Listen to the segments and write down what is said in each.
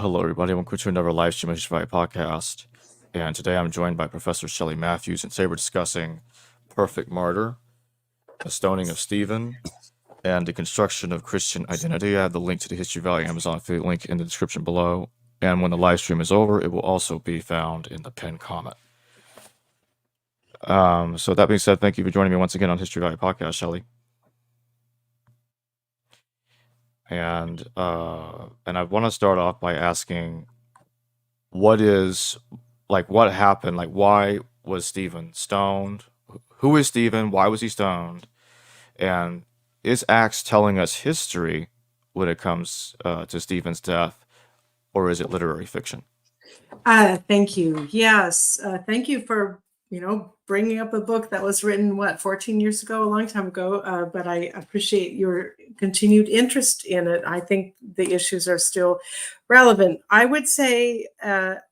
Hello, everybody. Welcome to another live stream of History podcast. And today I'm joined by Professor Shelly Matthews, and today we're discussing Perfect Martyr, the stoning of Stephen, and the construction of Christian identity. I have the link to the History Valley Amazon affiliate link in the description below. And when the live stream is over, it will also be found in the pinned comment. So that being said, thank you for joining me once again on History Valley podcast, Shelly. And I want to start off by asking, what happened? Like, why was Stephen stoned? Who is Stephen? Why was he stoned? And is Acts telling us history when it comes to Stephen's death, or is it literary fiction? Thank you. Yes. Thank you for, bringing up a book that was written, 14 years ago, a long time ago. But I appreciate your continued interest in it. I think the issues are still relevant. I would say, that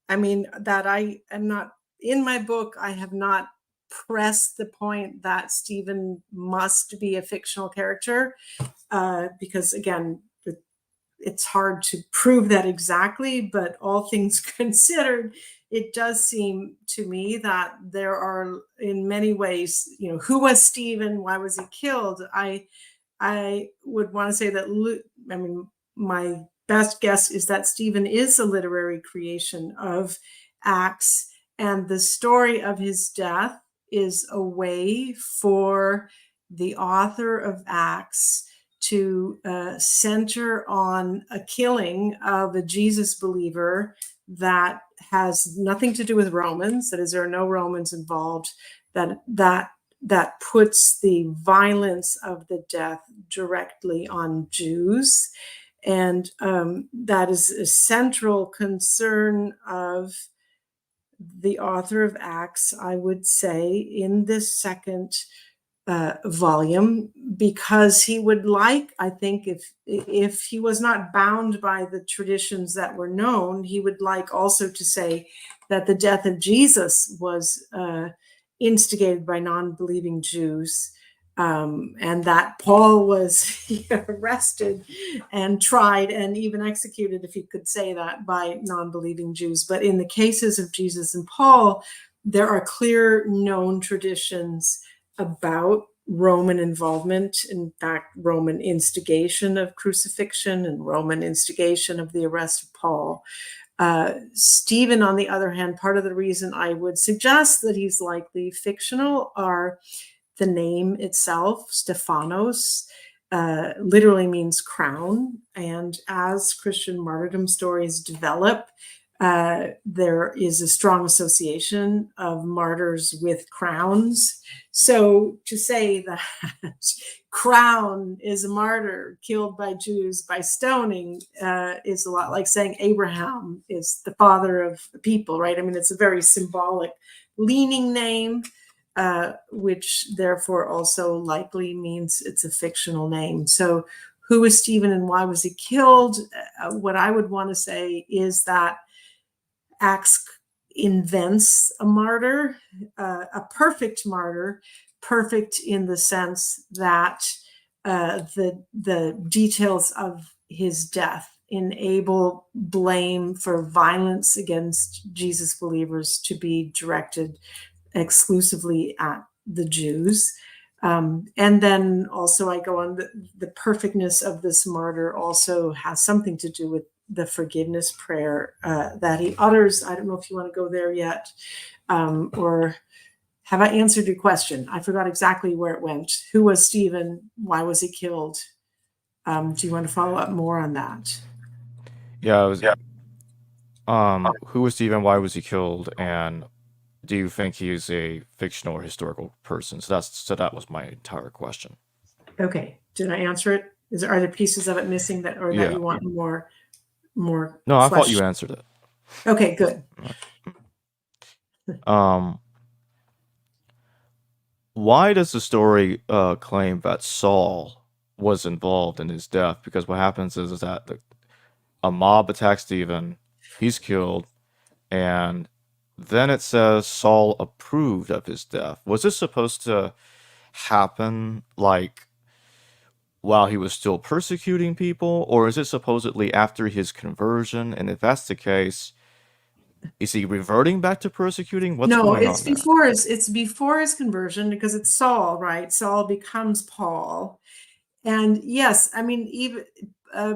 I am not, in my book, I have not pressed the point that Stephen must be a fictional character, because again, it's hard to prove that exactly, but all things considered, it does seem to me that there are, in many ways, who was Stephen? Why was he killed? I would want to say that, my best guess is that Stephen is a literary creation of Acts, and the story of his death is a way for the author of Acts to center on a killing of a Jesus believer that has nothing to do with Romans. That is, there are no Romans involved. That puts the violence of the death directly on Jews, and that is a central concern of the author of Acts, I would say, in this second volume, because he would like, I think, if he was not bound by the traditions that were known, he would like also to say that the death of Jesus was instigated by non-believing Jews, and that Paul was arrested and tried and even executed, if you could say that, by non-believing Jews. But in the cases of Jesus and Paul, there are clear known traditions about Roman involvement, in fact, Roman instigation of crucifixion and Roman instigation of the arrest of Paul. Stephen, on the other hand, part of the reason I would suggest that he's likely fictional are the name itself. Stephanos literally means crown, and as Christian martyrdom stories develop, there is a strong association of martyrs with crowns. So to say that crown is a martyr killed by Jews by stoning is a lot like saying Abraham is the father of the people, right? I mean, it's a very symbolic leaning name, which therefore also likely means it's a fictional name. So who is Stephen and why was he killed? What I would want to say is that Acts invents a martyr, a perfect martyr, perfect in the sense that the details of his death enable blame for violence against Jesus believers to be directed exclusively at the Jews. And then also I go on, the perfectness of this martyr also has something to do with the forgiveness prayer that he utters. I don't know if you want to go there yet, or have I answered your question? I forgot exactly where it went. Who was Stephen? Why was he killed? Do you want to follow up more on that? Yeah, who was Stephen? Why was he killed? And do you think he is a fictional or historical person? So that was my entire question. Okay, did I answer it? Are there pieces of it missing that you want more? No, I thought you answered it. Okay, good. Why does the story claim that Saul was involved in his death? Because what happens is that a mob attacks Stephen, he's killed, and then it says Saul approved of his death. Was this supposed to happen like while he was still persecuting people, or is it supposedly after his conversion? And if that's the case, is he reverting back to persecuting? What's No, going it's on there? before his conversion, because it's Saul, right? Saul becomes Paul. And yes, I mean, even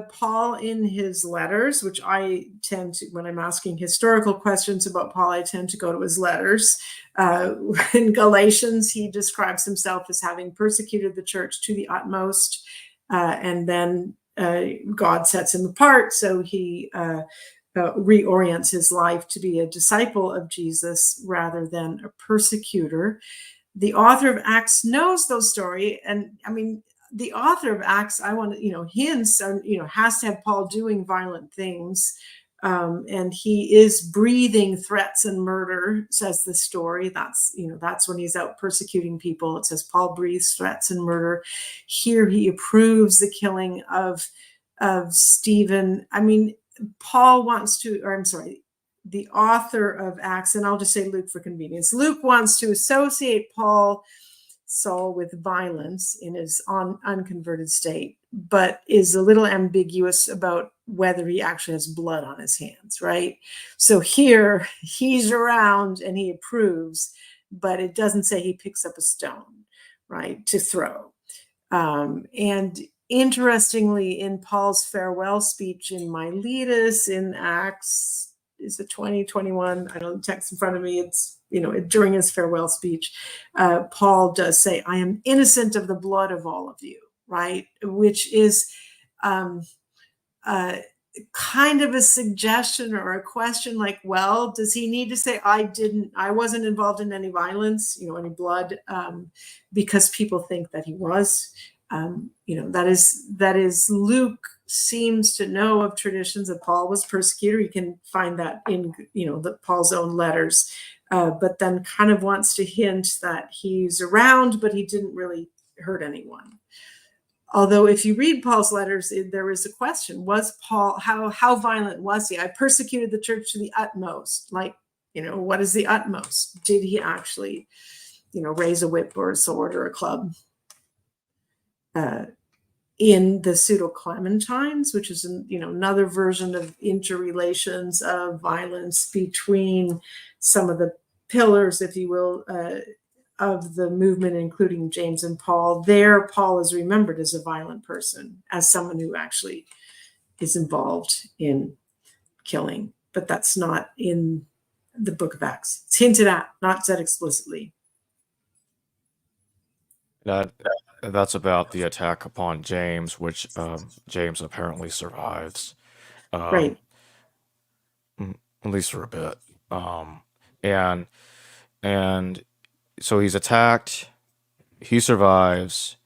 Paul in his letters, which I tend to, when I'm asking historical questions about Paul, I tend to go to his letters. In Galatians, he describes himself as having persecuted the church to the utmost. And then God sets him apart. So he reorients his life to be a disciple of Jesus rather than a persecutor. The author of Acts knows those stories. And I mean, the author of Acts, I want to, hints are, has to have Paul doing violent things. And he is breathing threats and murder, says the story. That's when he's out persecuting people. It says Paul breathes threats and murder. Here he approves the killing of Stephen. I mean, Paul wants to, or I'm sorry, the author of Acts, and I'll just say Luke for convenience. Luke wants to associate Saul with violence in his unconverted state, but is a little ambiguous about whether he actually has blood on his hands, right? So here he's around and he approves, but it doesn't say he picks up a stone, right, to throw. And interestingly, in Paul's farewell speech in Miletus in Acts, is it 2021? I don't have the text in front of me. It's, during his farewell speech, Paul does say, I am innocent of the blood of all of you, right? Which is kind of a suggestion or a question like, well, does he need to say, I wasn't involved in any violence, any blood, because people think that he was? That is Luke seems to know of traditions that Paul was persecutor. You can find that in, Paul's own letters, but then kind of wants to hint that he's around, but he didn't really hurt anyone. Although if you read Paul's letters, there is a question, was Paul, how violent was he? I persecuted the church to the utmost. Like, what is the utmost? Did he actually, raise a whip or a sword or a club? In the pseudo-Clementines, which is another version of interrelations of violence between some of the pillars, if you will, of the movement, including James and Paul. There, Paul is remembered as a violent person, as someone who actually is involved in killing, but that's not in the book of Acts. It's hinted at, not said explicitly. That's about the attack upon James, which James apparently survives, Right. at least for a bit. And and so he's attacked, he survives,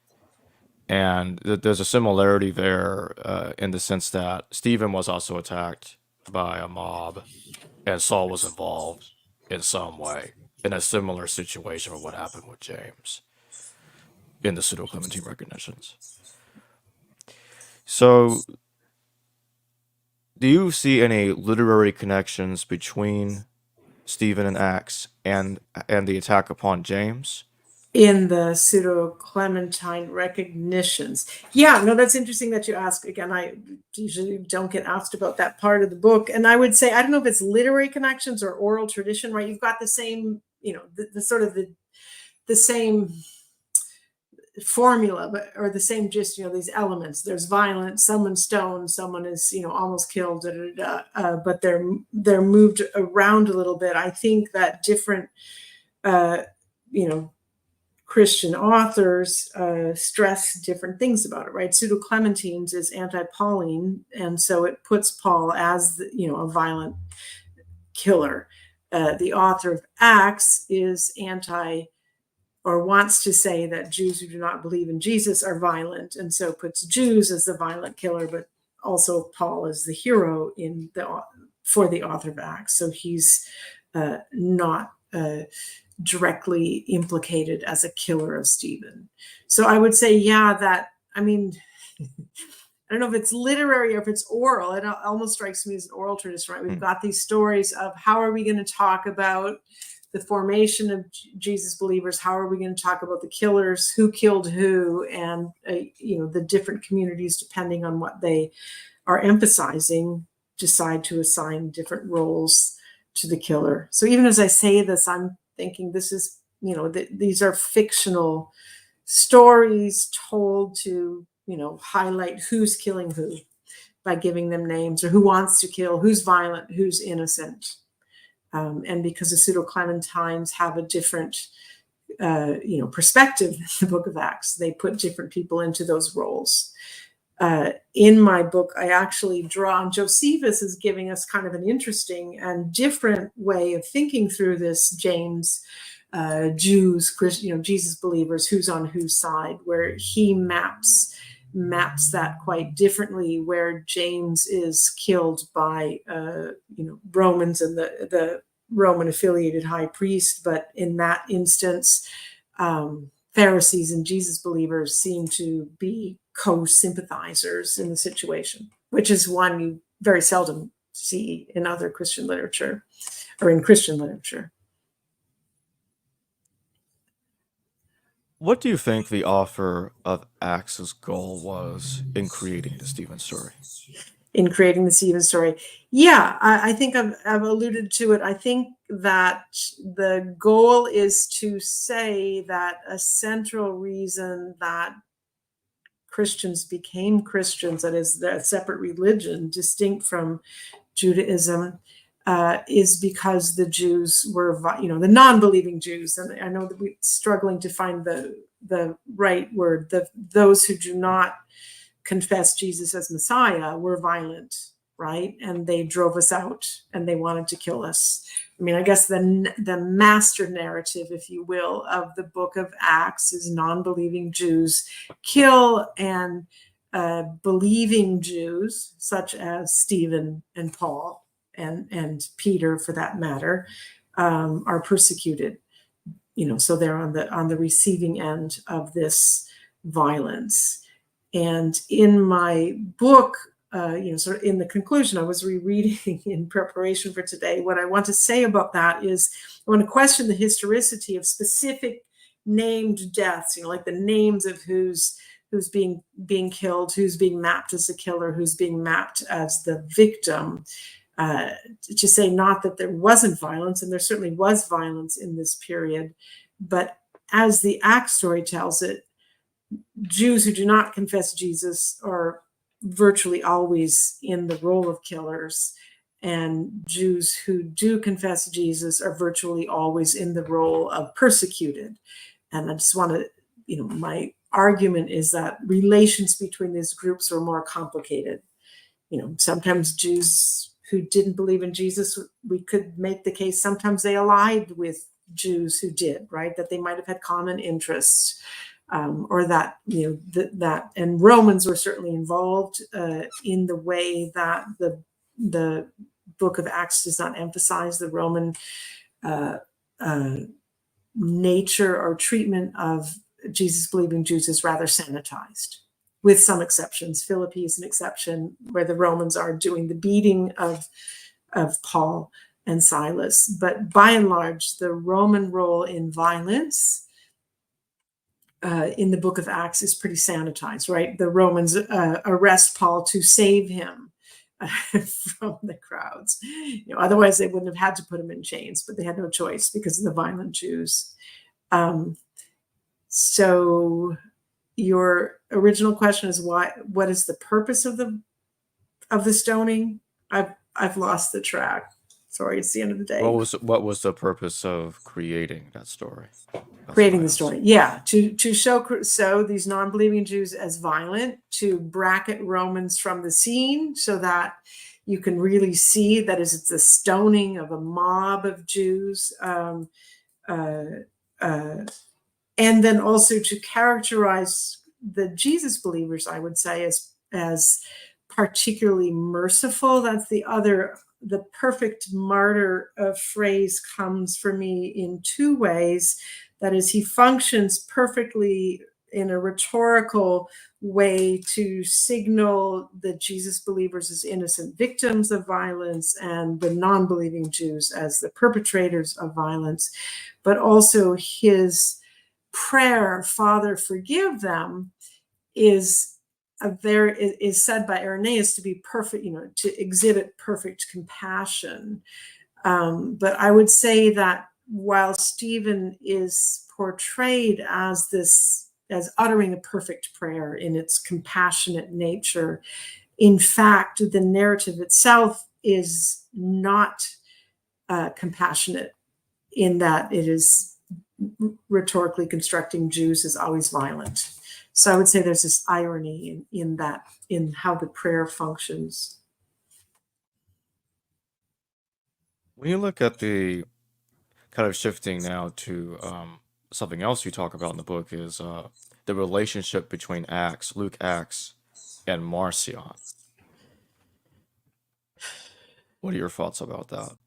and there's a similarity there in the sense that Stephen was also attacked by a mob, and Saul was involved in some way in a similar situation with what happened with James in the pseudo-Clementine recognitions. So, do you see any literary connections between Stephen and Acts and the attack upon James? In the pseudo-Clementine recognitions. Yeah, no, that's interesting that you ask. Again, I usually don't get asked about that part of the book. And I would say, I don't know if it's literary connections or oral tradition, right? You've got the same, the sort of the same formula, or the same gist, these elements. There's violence, someone stoned, someone is, almost killed, but they're moved around a little bit. I think that different, Christian authors stress different things about it, right? Pseudo-Clementines is anti-Pauline, and so it puts Paul as a violent killer. The author of Acts is or wants to say that Jews who do not believe in Jesus are violent, and so puts Jews as the violent killer, but also Paul as the hero for the author of Acts. So he's not directly implicated as a killer of Stephen. So I would say, yeah, that, I mean, I don't know if it's literary or if it's oral. It almost strikes me as an oral tradition, right? We've got these stories of how are we going to talk about the formation of Jesus believers? How are we going to talk about the killers, who killed who, and the different communities, depending on what they are emphasizing, decide to assign different roles to the killer. So even as I say this, I'm thinking this is, these are fictional stories told to, highlight who's killing who by giving them names, or who wants to kill, who's violent, who's innocent. And because the pseudo-Clementines have a different, perspective in the Book of Acts, they put different people into those roles. In my book, I actually draw on Josephus as giving us kind of an interesting and different way of thinking through this James, Jews, Jesus believers, who's on whose side, where he maps that quite differently, where James is killed by Romans and the Roman affiliated high priest, but in that instance Pharisees and Jesus believers seem to be co-sympathizers in the situation, which is one you very seldom see in other Christian literature or in Christian literature. What do you think the author of Acts' goal was in creating the Stephen story? In creating the Stephen story, yeah, I think I've alluded to it. I think that the goal is to say that a central reason that Christians became Christians, that is, a separate religion distinct from Judaism, is because the Jews were, the non-believing Jews, and I know that we're struggling to find the right word, those who do not confess Jesus as Messiah were violent, right? And they drove us out and they wanted to kill us. I mean, I guess the master narrative, if you will, of the book of Acts is non-believing Jews kill, and believing Jews, such as Stephen and Paul and Peter, for that matter, are persecuted. So they're on the receiving end of this violence. And in my book, sort of in the conclusion, I was rereading in preparation for today. What I want to say about that is I want to question the historicity of specific named deaths, like the names of who's being killed, who's being mapped as the killer, who's being mapped as the victim. To say not that there wasn't violence, and there certainly was violence in this period, but as the Acts story tells it, Jews who do not confess Jesus are virtually always in the role of killers, and Jews who do confess Jesus are virtually always in the role of persecuted. And I just want to, my argument is that relations between these groups are more complicated. Sometimes Jews who didn't believe in Jesus, we could make the case sometimes they allied with Jews who did, right? That they might have had common interests. Or that, that, and Romans were certainly involved in the way that the book of Acts does not emphasize the Roman nature or treatment of Jesus believing Jews is rather sanitized, with some exceptions. Philippi is an exception, where the Romans are doing the beating of Paul and Silas. But by and large, the Roman role in violence in the book of Acts is pretty sanitized, right? The Romans arrest Paul to save him from the crowds. Otherwise they wouldn't have had to put him in chains, but they had no choice because of the violent Jews. So your original question is what is the purpose of the stoning? I've lost the track. Sorry, it's the end of the day. What was the purpose of creating that story? Creating the story, yeah, to show these non-believing Jews as violent, to bracket Romans from the scene, so that you can really see that it's the stoning of a mob of Jews, and then also to characterize the Jesus believers, I would say, as particularly merciful. That's the perfect martyr phrase comes for me in two ways. That is, he functions perfectly in a rhetorical way to signal the Jesus believers as innocent victims of violence and the non-believing Jews as the perpetrators of violence, but also his prayer, Father, forgive them, is said by Irenaeus to be perfect, to exhibit perfect compassion. But I would say that while Stephen is portrayed as uttering a perfect prayer in its compassionate nature, in fact, the narrative itself is not compassionate, in that it is rhetorically constructing Jews as always violent. So I would say there's this irony in that, in how the prayer functions. When you look at the kind of shifting now to something else you talk about in the book is the relationship between Luke Acts, and Marcion. What are your thoughts about that?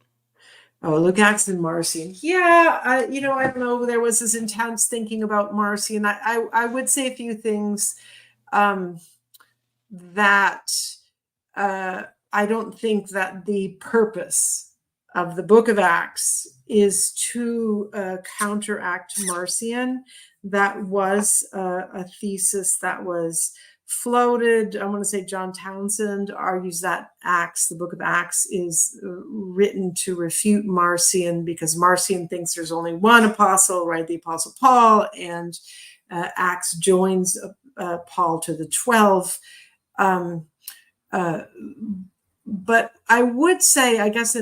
Oh, Luke Acts and Marcion. Yeah, I don't know. There was this intense thinking about Marcion. I would say a few things. That I don't think that the purpose of the book of Acts is to counteract Marcion. That was a thesis that was floated. I want to say John Townsend argues that the book of Acts, is written to refute Marcion, because Marcion thinks there's only one apostle, right? The Apostle Paul, and Acts joins Paul to the 12. But I would say, I guess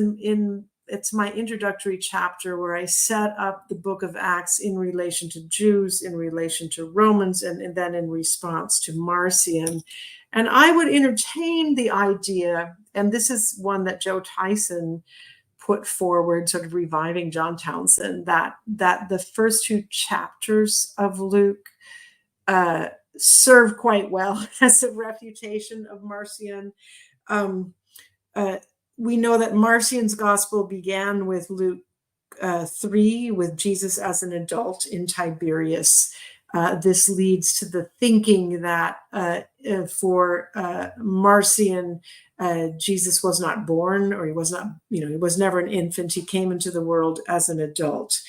it's my introductory chapter where I set up the book of Acts in relation to Jews, in relation to Romans, and then in response to Marcion. And I would entertain the idea, and this is one that Joe Tyson put forward, sort of reviving John Townsend, that the first two chapters of Luke serve quite well as a refutation of Marcion. We know that Marcion's gospel began with Luke 3, with Jesus as an adult in Tiberias. This leads to the thinking that for Marcion, Jesus was not born, or he was not, he was never an infant. He came into the world as an adult.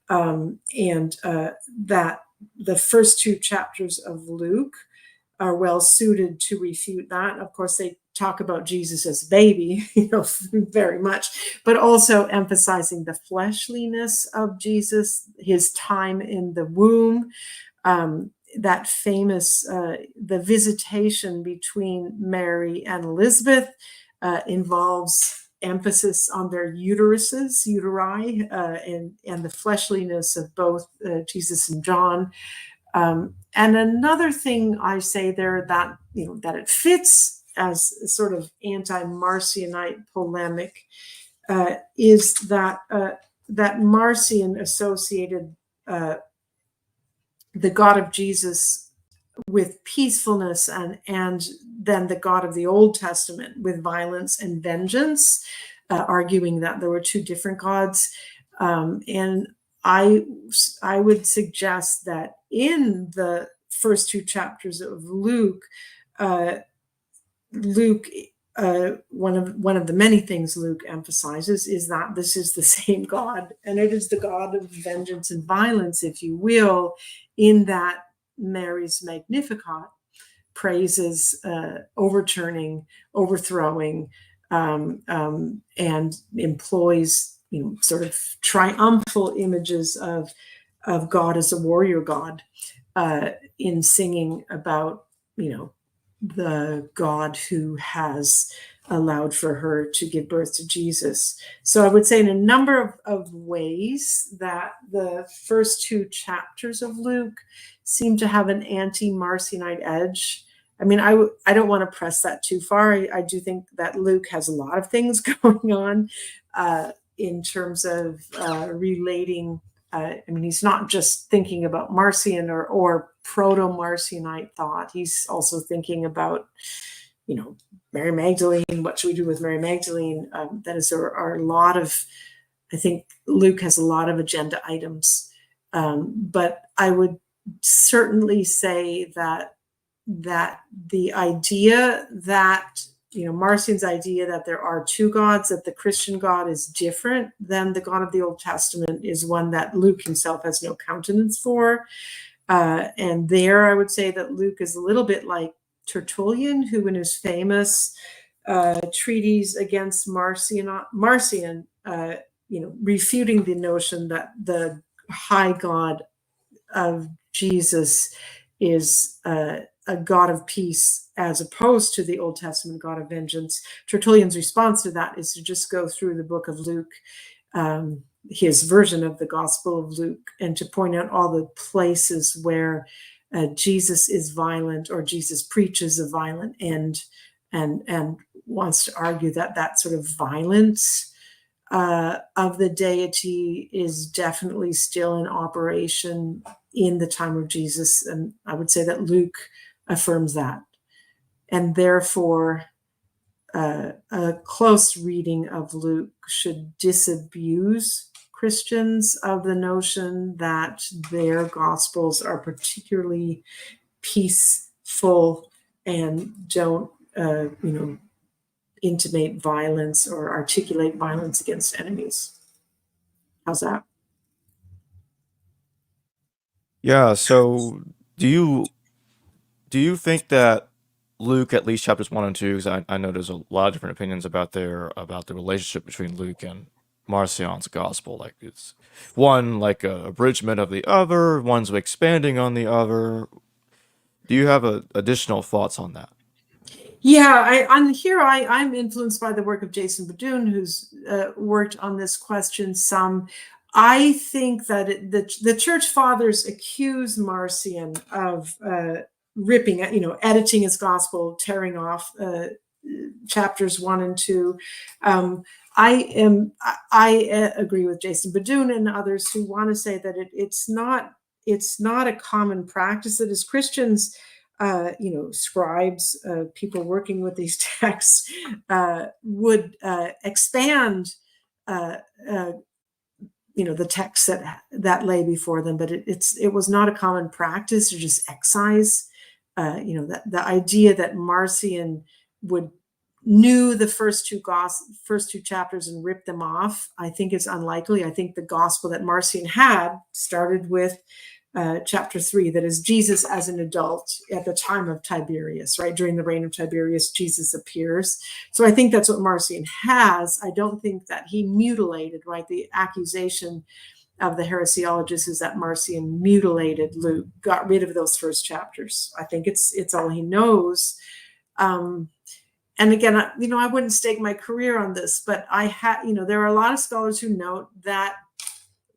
And that the first two chapters of Luke are well suited to refute that. Of course, they talk about Jesus as baby, very much, but also emphasizing the fleshliness of Jesus, his time in the womb, that famous, the visitation between Mary and Elizabeth involves emphasis on their uteri, and the fleshliness of both Jesus and John. And another thing I say there that, that it fits as a sort of anti-Marcionite polemic is that that Marcion associated the God of Jesus with peacefulness, and then the God of the Old Testament with violence and vengeance, arguing that there were two different gods. And I would suggest that in the first two chapters of Luke, one of the many things Luke emphasizes is that this is the same God, and it is the God of vengeance and violence, if you will, in that Mary's Magnificat praises overturning, overthrowing, and employs sort of triumphal images of God as a warrior God in singing about the God who has allowed for her to give birth to Jesus. So I would say in a number of ways that the first two chapters of Luke seem to have an anti-Marcionite edge. I mean, I don't want to press that too far. I do think that Luke has a lot of things going on in terms of relating. I mean, he's not just thinking about Marcion or proto-Marcionite thought. He's also thinking about, Mary Magdalene. What should we do with Mary Magdalene? That is, there are a lot of, I think Luke has a lot of agenda items. But I would certainly say that the idea that, Marcion's idea that there are two gods, that the Christian God is different than the God of the Old Testament, is one that Luke himself has no countenance for. And there I would say that Luke is a little bit like Tertullian, who in his famous treatise against Marcion, refuting the notion that the high God of Jesus is a God of peace as opposed to the Old Testament God of vengeance. Tertullian's response to that is to just go through the book of Luke, his version of the Gospel of Luke, and to point out all the places where Jesus is violent, or Jesus preaches a violent end, and wants to argue that that sort of violence of the deity is definitely still in operation in the time of Jesus. And I would say that Luke affirms that. And therefore, a close reading of Luke should disabuse Christians of the notion that their gospels are particularly peaceful and don't, intimate violence or articulate violence against enemies. How's that? Yeah, so do you think that Luke, at least chapters 1 and 2, because I know there's a lot of different opinions about the relationship between Luke and Marcion's gospel. Like, it's one like a abridgment of the other, one's expanding on the other. Do you have additional thoughts on that? Yeah, I'm influenced by the work of Jason Badoon, who's worked on this question some. I think that the church fathers accuse Marcion of ripping, editing his gospel, tearing off chapters 1 and 2. I agree with Jason Badoon and others who want to say that it's not a common practice that as Christians, scribes, people working with these texts, would expand, the text that lay before them. But it was not a common practice to just excise, that the idea that Marcion would knew the first two chapters and rip them off, I think is unlikely. I think the gospel that Marcion had started with chapter 3, that is Jesus as an adult at the time of Tiberius, right? During the reign of Tiberius, Jesus appears. So I think that's what Marcion has. I don't think that he mutilated, right? The accusation of the heresiologists is that Marcion mutilated Luke, got rid of those first chapters. I think it's all he knows. And again, I wouldn't stake my career on this, but there are a lot of scholars who note that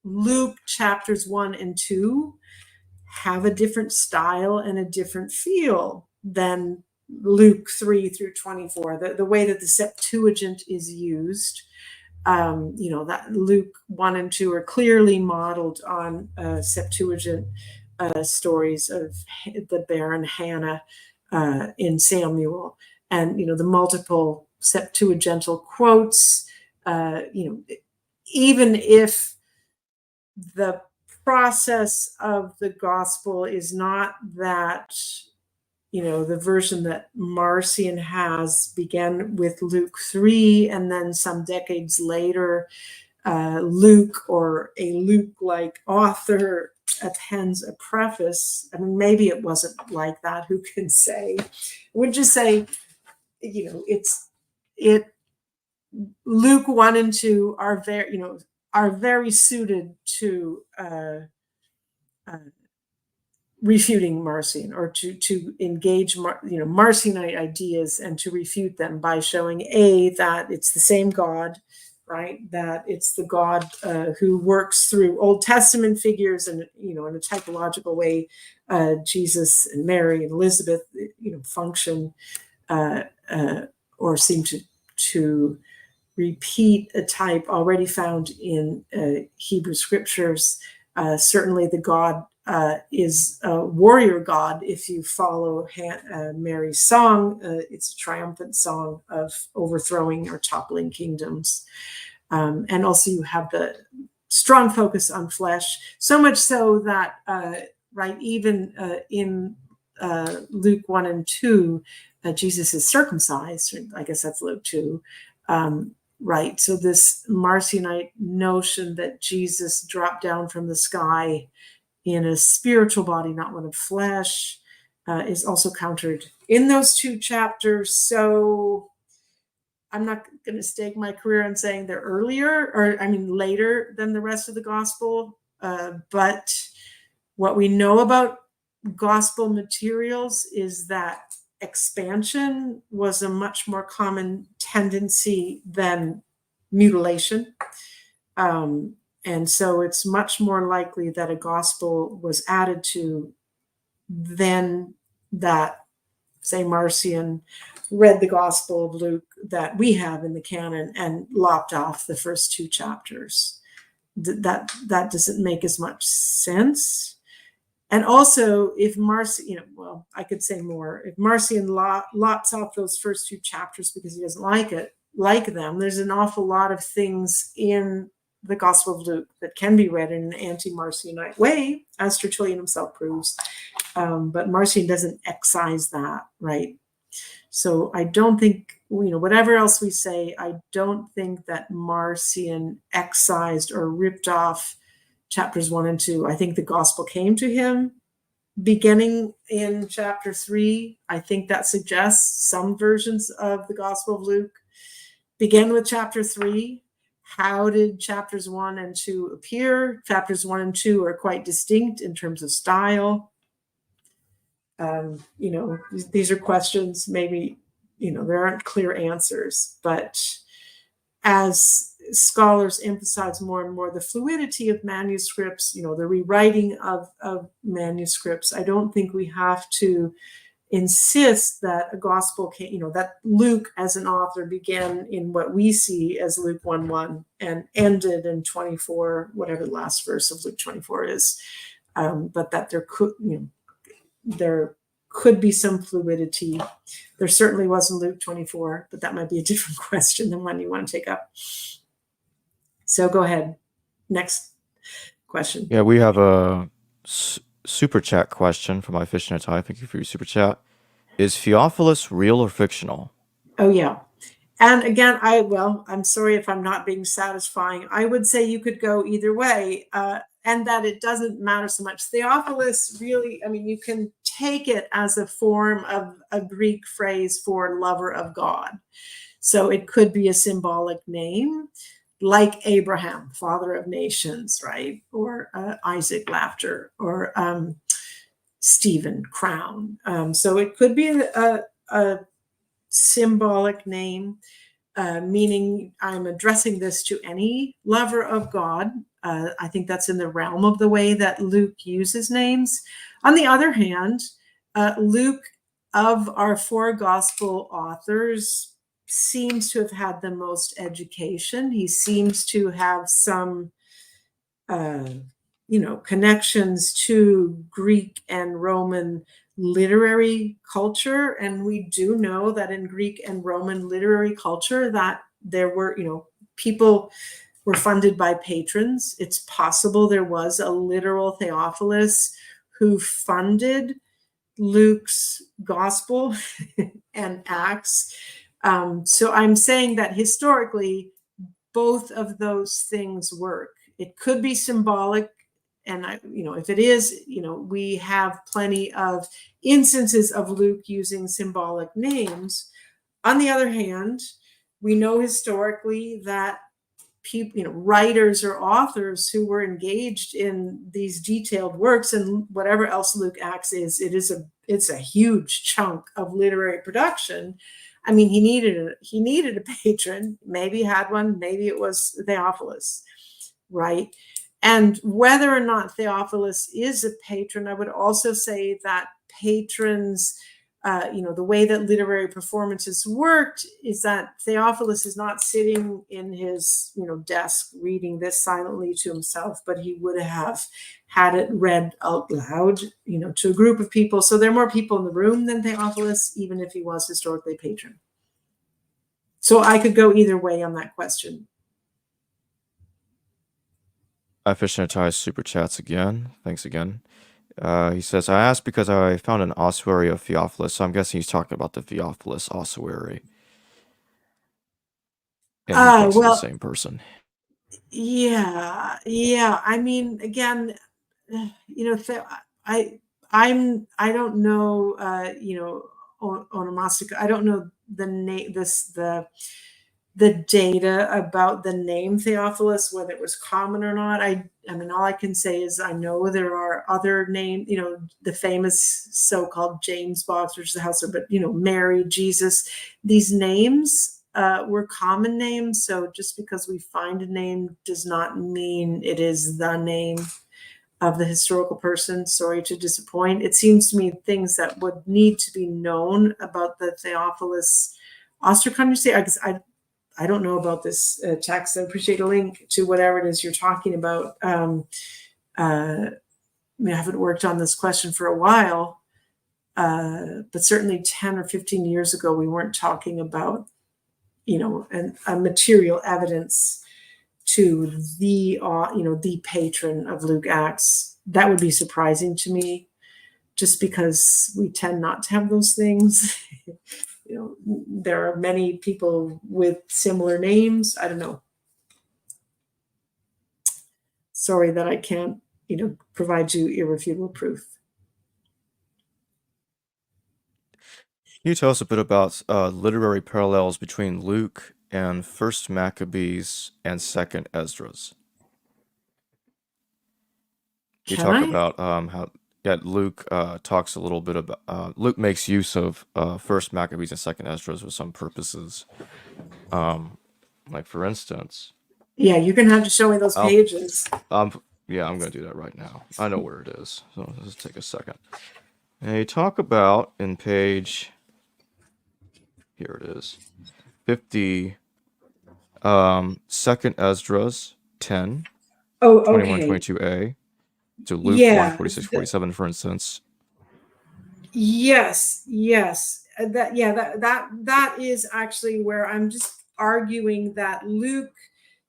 Luke chapters 1 and 2 have a different style and a different feel than Luke 3 through 24. The way that the Septuagint is used, that Luke 1 and 2 are clearly modeled on Septuagint stories of the barren Hannah in Samuel, and the multiple Septuagintal quotes. Even if the process of the gospel is not that, the version that Marcion has began with Luke 3, and then some decades later, Luke or a Luke-like author appends a preface. I mean, maybe it wasn't like that. Who can say? I would just say, Luke 1 and 2 are very suited to refuting Marcion, or to engage Marcionite ideas and to refute them by showing that it's the same God, right? That it's the God who works through Old Testament figures, and in a typological way, Jesus and Mary and Elizabeth, function or seem to repeat a type already found in Hebrew scriptures. Certainly the God is a warrior God. If you follow Mary's song, it's a triumphant song of overthrowing or toppling kingdoms. And also you have the strong focus on flesh, so much so that, right, even in Luke 1 and 2, Jesus is circumcised. I guess that's Luke 2. Right. So this Marcionite notion that Jesus dropped down from the sky in a spiritual body, not one of flesh, is also countered in those 2 chapters. So I'm not going to stake my career on saying they're later than the rest of the gospel. But what we know about gospel materials is that expansion was a much more common tendency than mutilation. And so it's much more likely that a gospel was added to than that, say, Marcion read the Gospel of Luke that we have in the canon and lopped off the first 2 chapters. That doesn't make as much sense. And also, if Marcion, I could say more. If Marcion lops off those first 2 chapters because he doesn't like them, there's an awful lot of things in the Gospel of Luke that can be read in an anti-Marcionite way, as Tertullian himself proves. But Marcion doesn't excise that, right? So I don't think, whatever else we say, I don't think that Marcion excised or ripped off chapters 1 and 2. I think the gospel came to him beginning in chapter 3. I think that suggests some versions of the Gospel of Luke begin with chapter 3. How did chapters 1 and 2 appear? Chapters 1 and 2 are quite distinct in terms of style. These are questions, maybe, there aren't clear answers, but as scholars emphasize more and more the fluidity of manuscripts, the rewriting of manuscripts, I don't think we have to insist that a gospel can, that Luke as an author began in what we see as Luke 1:1 and ended in 24, whatever the last verse of Luke 24 is, but that there could be some fluidity. There certainly was in Luke 24, but that might be a different question than one you want to take up. So go ahead. Next question. Yeah, we have a super chat question from my fishnet tie. Thank you for your super chat. Is Theophilus real or fictional? Oh, yeah. And again, I'm sorry if I'm not being satisfying. I would say you could go either way, and that it doesn't matter so much. Theophilus really, you can take it as a form of a Greek phrase for lover of God. So it could be a symbolic name, like Abraham, father of nations, right? Or Isaac, laughter, or Stephen, crown. So it could be a symbolic name, meaning I'm addressing this to any lover of God. I think that's in the realm of the way that Luke uses names. On the other hand, Luke, of our 4 gospel authors, seems to have had the most education. He seems to have some connections to Greek and Roman literary culture. And we do know that in Greek and Roman literary culture that there were, people were funded by patrons. It's possible there was a literal Theophilus who funded Luke's gospel and Acts. So I'm saying that historically, both of those things work. It could be symbolic. And if it is, we have plenty of instances of Luke using symbolic names. On the other hand, we know historically that people, writers or authors who were engaged in these detailed works, and whatever else Luke Acts is, it's a huge chunk of literary production. He needed a patron. Maybe he had one. Maybe it was Theophilus, right? And whether or not Theophilus is a patron, I would also say that patrons, the way that literary performances worked is that Theophilus is not sitting in his, desk reading this silently to himself, but he would have had it read out loud, to a group of people. So there are more people in the room than Theophilus, even if he was historically patron. So I could go either way on that question. I fishnet tie super chats again. Thanks again. He says, I asked because I found an ossuary of Theophilus, so I'm guessing he's talking about the Theophilus ossuary. And he thinks it's the Well, same person. yeah. I mean, again, I I don't know, onomastic. I don't know the name, the data about the name Theophilus, whether it was common or not. I mean, all I can say is I know there are other names, the famous so-called James box, which is the house of, but Mary, Jesus, these names were common names. So just because we find a name does not mean it is the name of the historical person. Sorry to disappoint. It seems to me things that would need to be known about the Theophilus Ostragon, I don't know about this text. I appreciate a link to whatever it is you're talking about. I haven't worked on this question for a while, but certainly 10 or 15 years ago, we weren't talking about, a material evidence to the patron of Luke Acts. That would be surprising to me, just because we tend not to have those things. There are many people with similar names. I don't know. Sorry that I can't, provide you irrefutable proof. Can you tell us a bit about literary parallels between Luke and First Maccabees and Second Esdras? You Can talk I? about how Luke talks a little bit about Luke makes use of First Maccabees and Second Esdras for some purposes. Like for instance, Yeah, you're gonna have to show me those I'll pages. yeah, I'm gonna do that right now. I know where it is, so let's take a second. And you talk about in page, here it is, 50, Second Esdras 10, Oh, 21, okay. 22a to Luke 1, Yeah. 46, 47, for instance. Yes. That is actually where I'm just arguing that Luke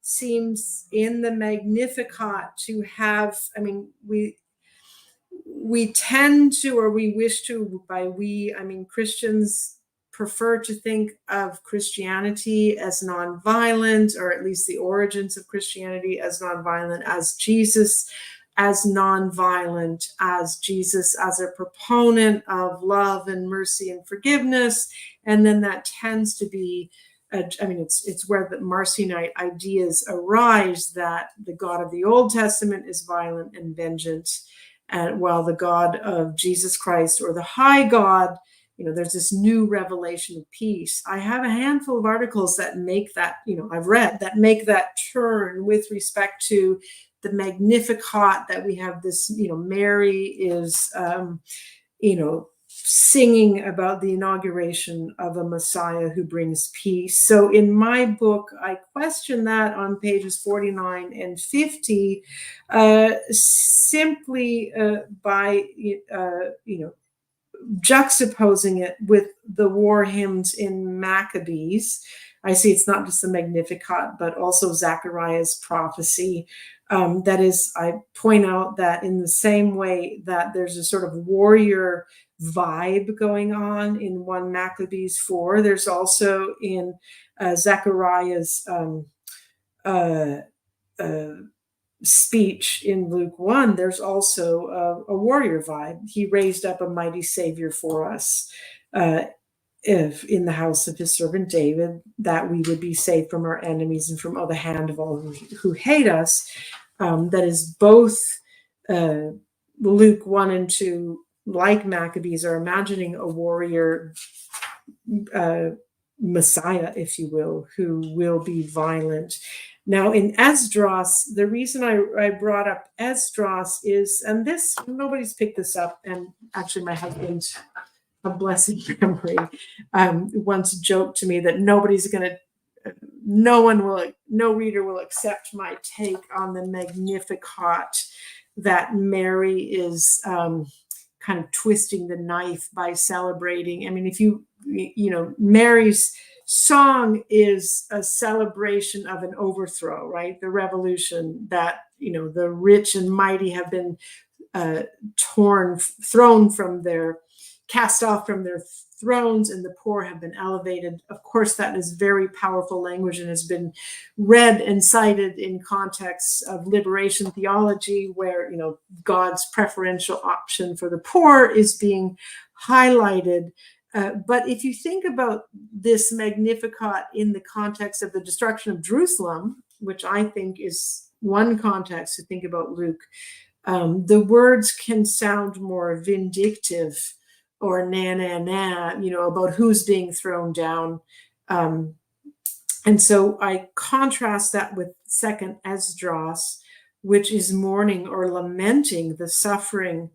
seems in the Magnificat to have, I mean, we tend to, or we wish to, by we, I mean, Christians prefer to think of Christianity as nonviolent, or at least the origins of Christianity as nonviolent, as Jesus as nonviolent, as Jesus as a proponent of love and mercy and forgiveness. And then that tends to be, it's where the Marcionite ideas arise, that the God of the Old Testament is violent and vengeant, and while the God of Jesus Christ, or the high God, there's this new revelation of peace. I have a handful of articles that make that, I've read, that make that turn with respect to the Magnificat, that we have this, Mary is, singing about the inauguration of a Messiah who brings peace. So in my book, I question that on pages 49 and 50, simply by, juxtaposing it with the war hymns in Maccabees. I see it's not just the Magnificat, but also Zechariah's prophecy. That is, I point out that in the same way that there's a sort of warrior vibe going on in 1 Maccabees 4, there's also in Zechariah's uh, uh, speech in Luke 1, there's also a warrior vibe. He raised up a mighty savior for us, if in the house of his servant David, that we would be saved from our enemies and from the hand of all who hate us. That is both Luke 1 and 2, like Maccabees, are imagining a warrior Messiah, if you will, who will be violent. Now, in Esdras, the reason I brought up Esdras is, and this, nobody's picked this up, and actually my husband, a blessed memory, once joked to me that no reader will accept my take on the Magnificat, that Mary is kind of twisting the knife by celebrating. I mean, if Mary's song is a celebration of an overthrow, right? The revolution, that, the rich and mighty have been thrown from their, cast off from their thrones, and the poor have been elevated. Of course, that is very powerful language and has been read and cited in contexts of liberation theology, where, you know, God's preferential option for the poor is being highlighted. But if you think about this Magnificat in the context of the destruction of Jerusalem, which I think is one context to think about Luke, the words can sound more vindictive or na na na, you know, about who's being thrown down. And so I contrast that with Second Esdras, which is mourning or lamenting the suffering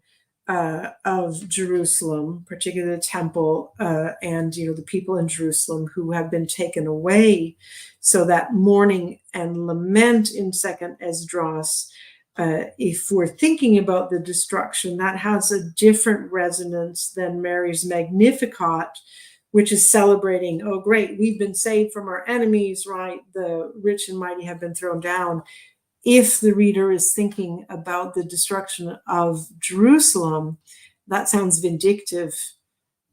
of Jerusalem, particularly the temple, and, you know, the people in Jerusalem who have been taken away. So that mourning and lament in Second Esdras, if we're thinking about the destruction, that has a different resonance than Mary's Magnificat, which is celebrating, oh, great, we've been saved from our enemies, right? The rich and mighty have been thrown down. If the reader is thinking about the destruction of Jerusalem, that sounds vindictive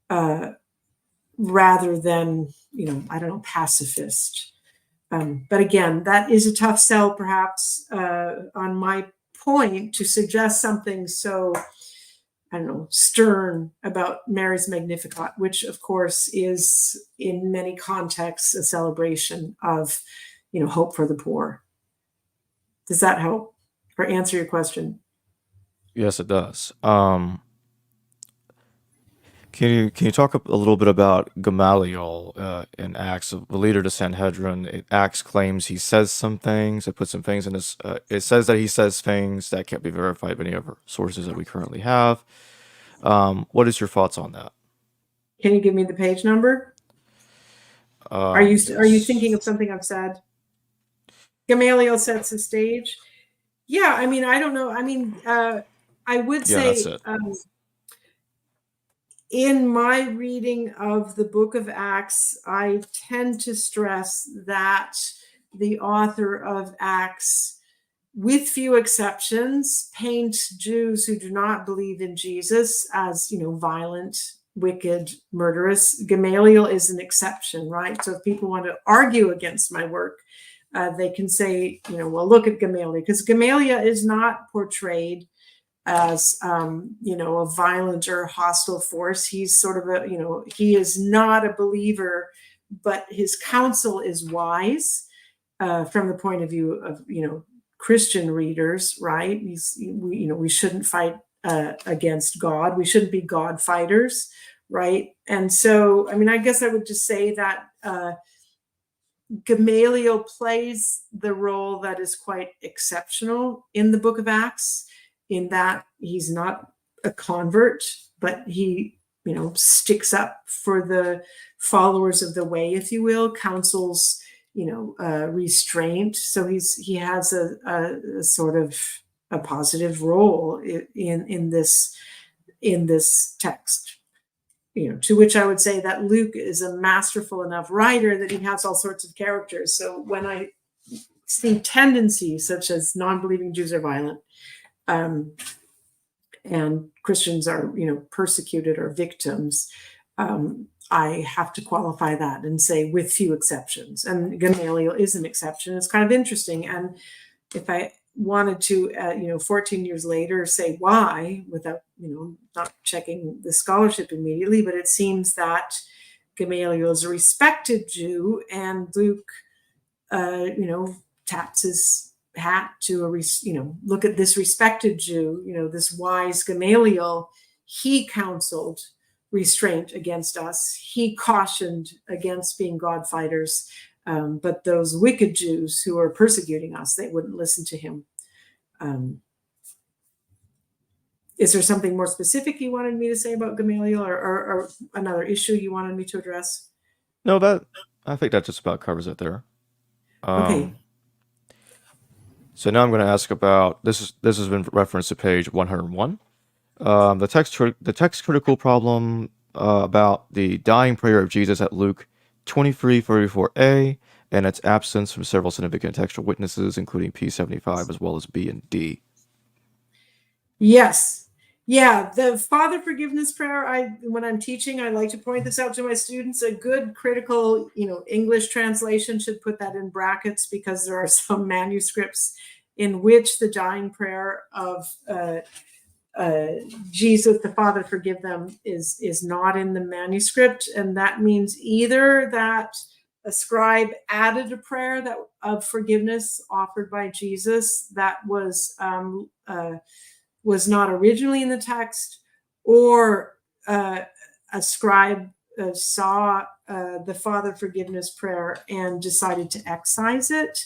rather than, you know, I don't know, pacifist. But again, that is a tough sell, perhaps, on my point to suggest something so, I don't know, stern about Mary's Magnificat, which, of course, is in many contexts a celebration of, you know, hope for the poor. Does that help or answer your question? Yes, it does. Can you talk a little bit about Gamaliel in Acts, the leader to Sanhedrin? Acts claims he says some things. It puts some things in his. It says that he says things that can't be verified by any other sources that we currently have. What is your thoughts on that? Can you give me the page number? Are you thinking of something I've said? Gamaliel sets the stage. Yeah, I mean, I don't know. I mean, I would say, that's it. In my reading of the book of Acts, I tend to stress that the author of Acts, with few exceptions, paints Jews who do not believe in Jesus as, you know, violent, wicked, murderous. Gamaliel is an exception, right? So if people want to argue against my work, they can say, you know, well, look at Gamaliel, because Gamaliel is not portrayed as, you know, a violent or hostile force. He's sort of a, you know, he is not a believer, but his counsel is wise from the point of view of, you know, Christian readers, right? You know, we shouldn't fight against God. We shouldn't be God fighters, right? And so, I mean, I guess I would just say that Gamaliel plays the role that is quite exceptional in the book of Acts, in that he's not a convert, but he, you know, sticks up for the followers of the way, if you will, counsels, you know, restraint. So he has a sort of a positive role in this text. You know, to which I would say that Luke is a masterful enough writer that he has all sorts of characters. So when I see tendencies such as non-believing Jews are violent, and Christians are, you know, persecuted or victims, I have to qualify that and say with few exceptions. And Gamaliel is an exception. It's kind of interesting. And if I wanted to, you know, 14 years later, say why, without, you know, not checking the scholarship immediately, but it seems that Gamaliel is a respected Jew, and Luke, you know, taps his hat to you know, look at this respected Jew, you know, this wise Gamaliel. He counseled restraint against us. He cautioned against being God fighters. But those wicked Jews who are persecuting us, they wouldn't listen to him. Is there something more specific you wanted me to say about Gamaliel, or another issue you wanted me to address? No, I think that just about covers it there. Okay. So now I'm going to ask about this. This has been referenced to page 101. The text critical problem about the dying prayer of Jesus at Luke 23:34a and its absence from several significant textual witnesses, including P75 as well as B and D. Yes. Yeah, the Father forgiveness prayer, when I'm teaching, I like to point this out to my students. A good critical, English translation should put that in brackets, because there are some manuscripts in which the dying prayer of Jesus, the Father forgive them, is not in the manuscript. And that means either that a scribe added a prayer that of forgiveness offered by Jesus that was not originally in the text, or a scribe saw the Father forgiveness prayer and decided to excise it.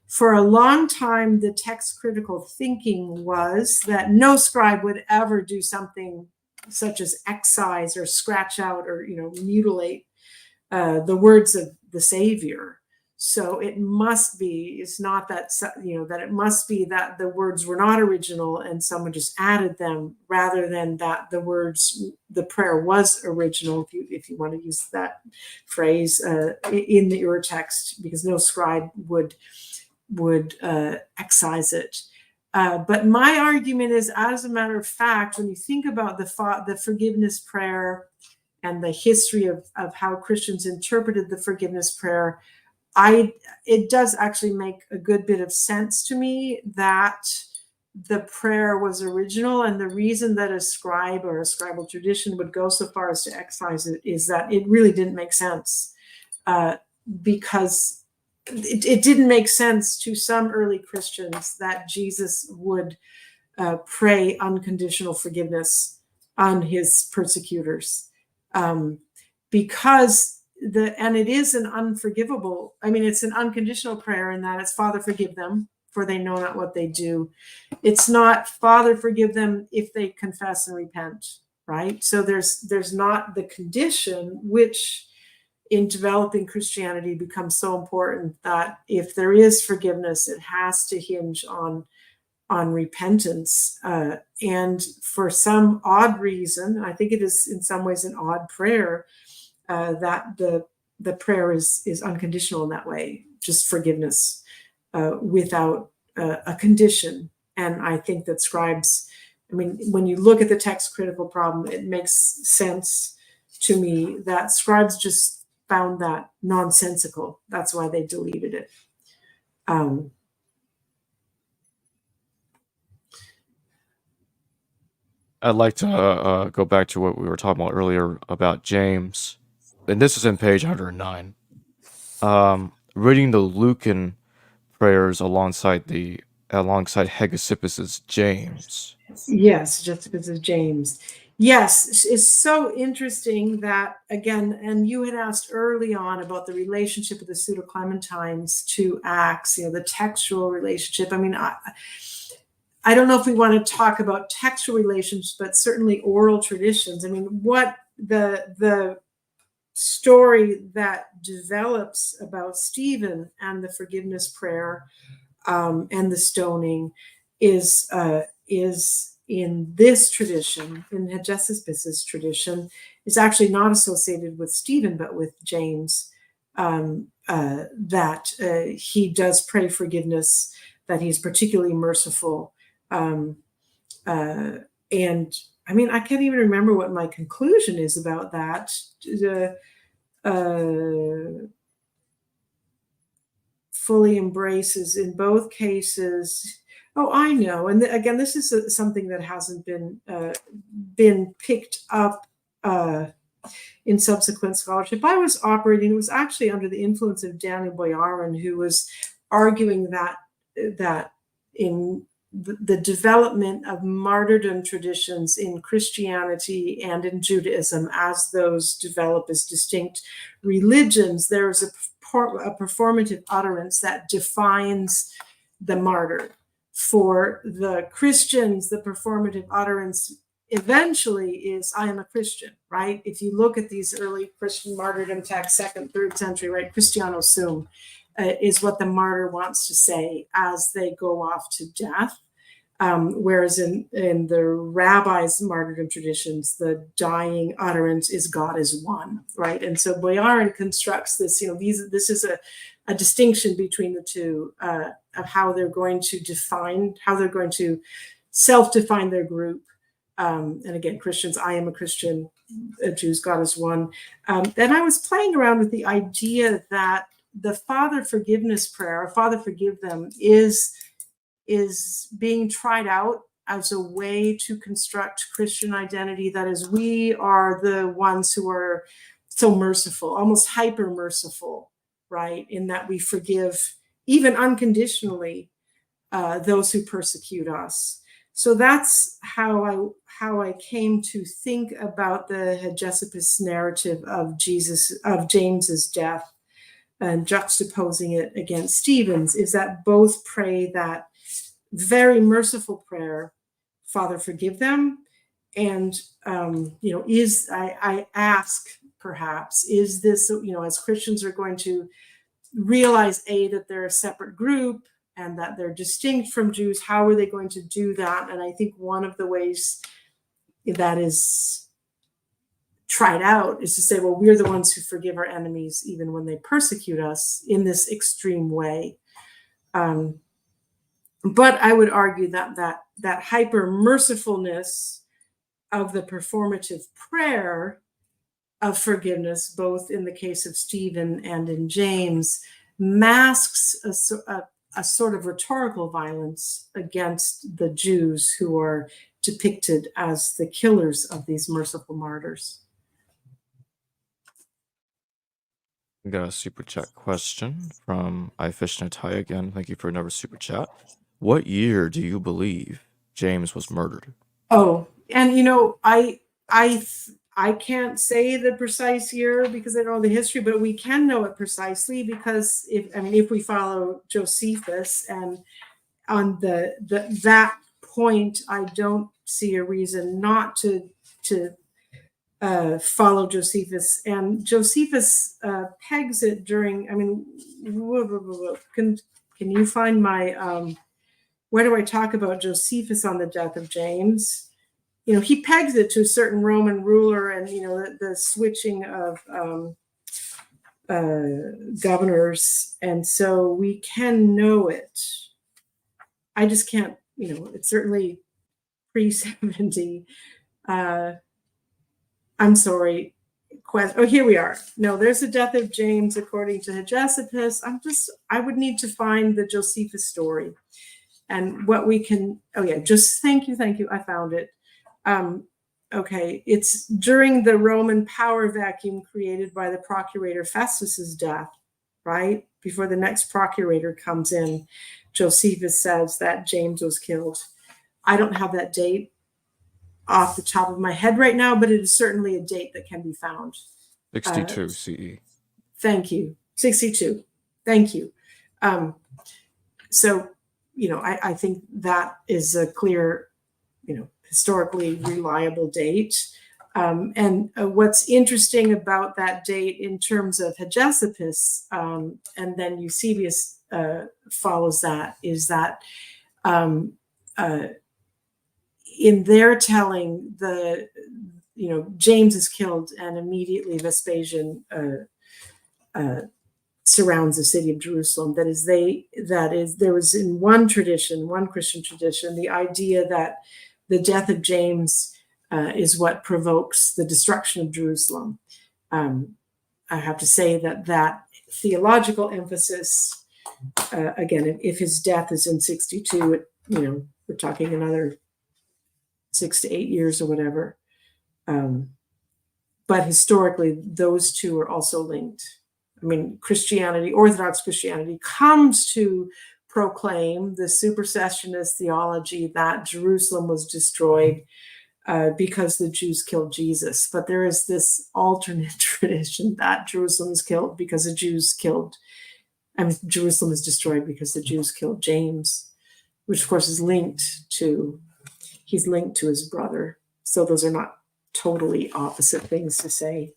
For a long time, the text critical thinking was that no scribe would ever do something such as excise or scratch out or mutilate the words of the Savior. So it must be, it's not that, that it must be that the words were not original and someone just added them, rather than that the prayer was original, if you want to use that phrase in your text, because no scribe would excise it. But my argument is, as a matter of fact, when you think about the forgiveness prayer and the history of how Christians interpreted the forgiveness prayer, it does actually make a good bit of sense to me that the prayer was original. And the reason that a scribe or a scribal tradition would go so far as to excise it is that it really didn't make sense, because it didn't make sense to some early Christians that Jesus would pray unconditional forgiveness on his persecutors, because and it is an unforgivable, it's an unconditional prayer in that it's Father forgive them, for they know not what they do. It's not Father forgive them if they confess and repent, right? So there's not the condition, which in developing Christianity becomes so important, that if there is forgiveness, it has to hinge on repentance. And for some odd reason, I think it is in some ways an odd prayer, that the prayer is unconditional in that way, just forgiveness without a condition. And I think that scribes, when you look at the text critical problem, it makes sense to me that scribes just found that nonsensical. That's why they deleted it. I'd like to go back to what we were talking about earlier about James, and this is in page 109. Reading the Lucan prayers alongside Hegesippus's James. Yes, just because of James. Yes, it's so interesting that, again, and you had asked early on about the relationship of the Pseudo-Clementines to Acts, the textual relationship. I don't know if we want to talk about textual relations, but certainly oral traditions. What the story that develops about Stephen and the forgiveness prayer and the stoning is in this tradition, in Hegesippus's tradition, is actually not associated with Stephen, but with James, that he does pray forgiveness, that he's particularly merciful. And I can't even remember what my conclusion is about that. Fully embraces in both cases. Oh, I know. And again, this is something that hasn't been picked up in subsequent scholarship. I was operating, it was actually under the influence of Daniel Boyarin, who was arguing that in the development of martyrdom traditions in Christianity and in Judaism, as those develop as distinct religions, there is a performative utterance that defines the martyr. For the Christians, the performative utterance eventually is, I am a Christian, right? If you look at these early Christian martyrdom texts, 2nd, 3rd century, right? Christiano sum is what the martyr wants to say as they go off to death. Whereas in the rabbis' martyrdom traditions, the dying utterance is God is one, right? And so Boyarin constructs this, this is a distinction between the two, of how they're going to define, how they're going to self-define their group. And again, Christians, I am a Christian, Jews, God is one. Then I was playing around with the idea that the Father forgiveness prayer, or Father forgive them, is being tried out as a way to construct Christian identity. That is, we are the ones who are so merciful, almost hyper merciful, right? In that we forgive, even unconditionally, those who persecute us. So that's how I came to think about the Hegesippus narrative of James's death, and juxtaposing it against Stephen's, is that both pray that very merciful prayer, Father, forgive them. And, I ask, perhaps, is this, as Christians are going to realize, that they're a separate group and that they're distinct from Jews, how are they going to do that? And I think one of the ways that is tried out is to say, well, we're the ones who forgive our enemies even when they persecute us in this extreme way. But I would argue that hyper mercifulness of the performative prayer of forgiveness, both in the case of Stephen and in James, masks a sort of rhetorical violence against the Jews who are depicted as the killers of these merciful martyrs. We got a super chat question from iFishNetI again. Thank you for another super chat. What year do you believe James was murdered? Oh, and I can't say the precise year because I don't know the history, but we can know it precisely because if we follow Josephus, and on that point, I don't see a reason not to follow Josephus. And Josephus pegs it during. Can you find my? Where do I talk about Josephus on the death of James? He pegs it to a certain Roman ruler, and the switching of governors, and so we can know it. I just can't. It's certainly pre-70. I'm sorry. Oh, here we are. No, there's the death of James according to Hegesippus. I would need to find the Josephus story. And what we can, just thank you. I found it. Okay, it's during the Roman power vacuum created by the procurator Festus's death, right? Before the next procurator comes in, Josephus says that James was killed. I don't have that date off the top of my head right now, but it is certainly a date that can be found. 62 CE. Thank you. 62. Thank you. So, I think that is a clear, historically reliable date. And what's interesting about that date in terms of Hegesippus, and then Eusebius follows that, is that in their telling, James is killed, and immediately Vespasian surrounds the city of Jerusalem. There was in one Christian tradition, the idea that the death of James is what provokes the destruction of Jerusalem. I have to say that theological emphasis, again, if his death is in 62, we're talking another 6 to 8 years or whatever. But historically, those two are also linked. Christianity, Orthodox Christianity, comes to proclaim the supersessionist theology that Jerusalem was destroyed because the Jews killed Jesus. But there is this alternate tradition that Jerusalem is killed because the Jews killed, Jerusalem is destroyed because the Jews killed James, which of course is he's linked to his brother. So those are not totally opposite things to say.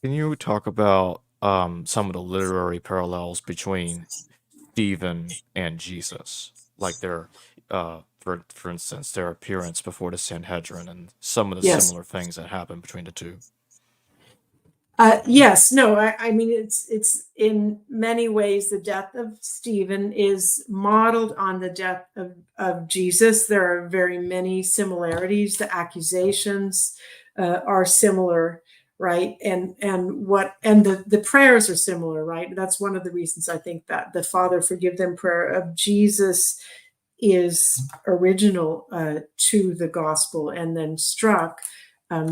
Can you talk about some of the literary parallels between Stephen and Jesus? Like their, for instance, their appearance before the Sanhedrin and some of the Yes. similar things that happen between the two. Yes, no, I mean, it's in many ways the death of Stephen is modeled on the death of Jesus. There are very many similarities. The accusations are similar, right? And the prayers are similar, right? That's one of the reasons I think that the Father forgive them prayer of Jesus is original to the gospel and then struck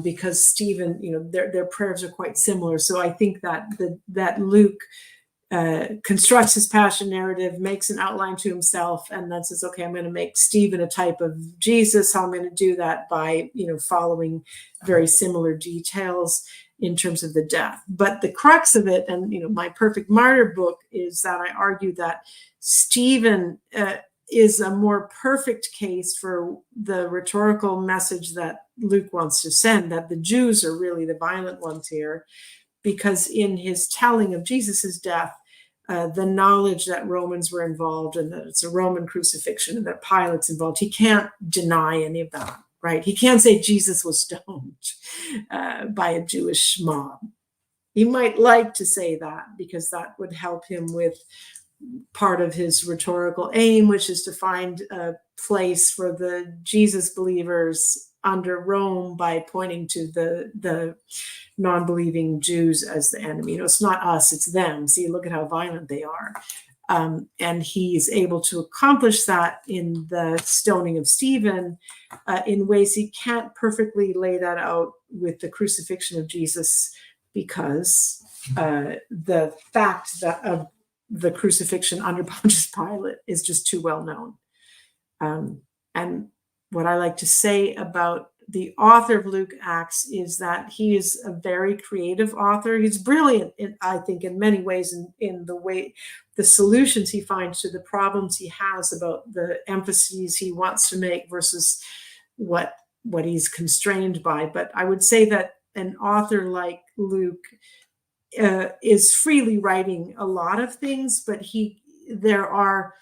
because Stephen, their prayers are quite similar. So I think that that Luke constructs his passion narrative, makes an outline to himself, and then says, okay, I'm going to make Stephen a type of Jesus. How I'm going to do that by, following very similar details in terms of the death. But the crux of it, and, my Perfect Martyr book is that I argue that Stephen is a more perfect case for the rhetorical message that Luke wants to send, that the Jews are really the violent ones here, because in his telling of Jesus's death, the knowledge that Romans were involved and that it's a Roman crucifixion and that Pilate's involved, he can't deny any of that, right? He can't say Jesus was stoned by a Jewish mob. He might like to say that because that would help him with part of his rhetorical aim, which is to find a place for the Jesus believers under Rome by pointing to the non-believing Jews as the enemy. It's not us, it's them. See, look at how violent they are. And he's able to accomplish that in the stoning of Stephen in ways he can't perfectly lay that out with the crucifixion of Jesus, because the fact that of the crucifixion under Pontius Pilate is just too well known. And what I like to say about the author of Luke Acts is that he is a very creative author. He's brilliant, I think, in many ways in the solutions he finds to the problems he has about the emphases he wants to make versus what he's constrained by. But I would say that an author like Luke is freely writing a lot of things, but there are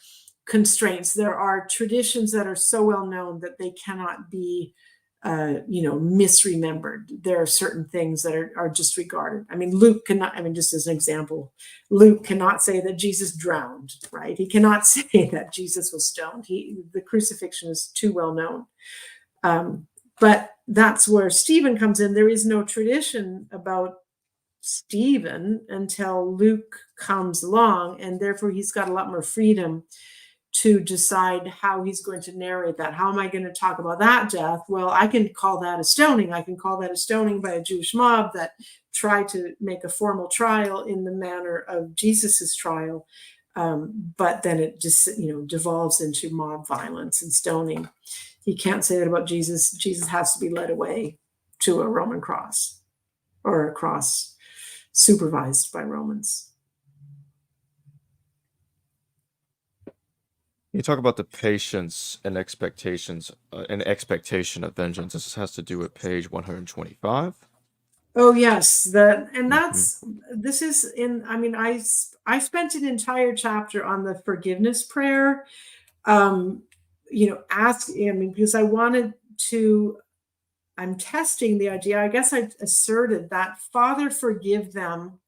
constraints. There are traditions that are so well known that they cannot be misremembered. There are certain things that are disregarded. I mean, Luke cannot, just as an example, Luke cannot say that Jesus drowned, right? He cannot say that Jesus was stoned. The crucifixion is too well known. But that's where Stephen comes in. There is no tradition about Stephen until Luke comes along, and therefore he's got a lot more freedom to decide how he's going to narrate that. How am I going to talk about that death? Well, I can call that a stoning. I can call that a stoning by a Jewish mob that tried to make a formal trial in the manner of Jesus's trial. But then it just, devolves into mob violence and stoning. He can't say that about Jesus. Jesus has to be led away to a Roman cross, or a cross supervised by Romans. You talk about the patience and expectations and expectation of vengeance. This has to do with page 125. Oh yes, this is in. I spent an entire chapter on the forgiveness prayer. Because I wanted to. I'm testing the idea. I guess I asserted that Father forgive them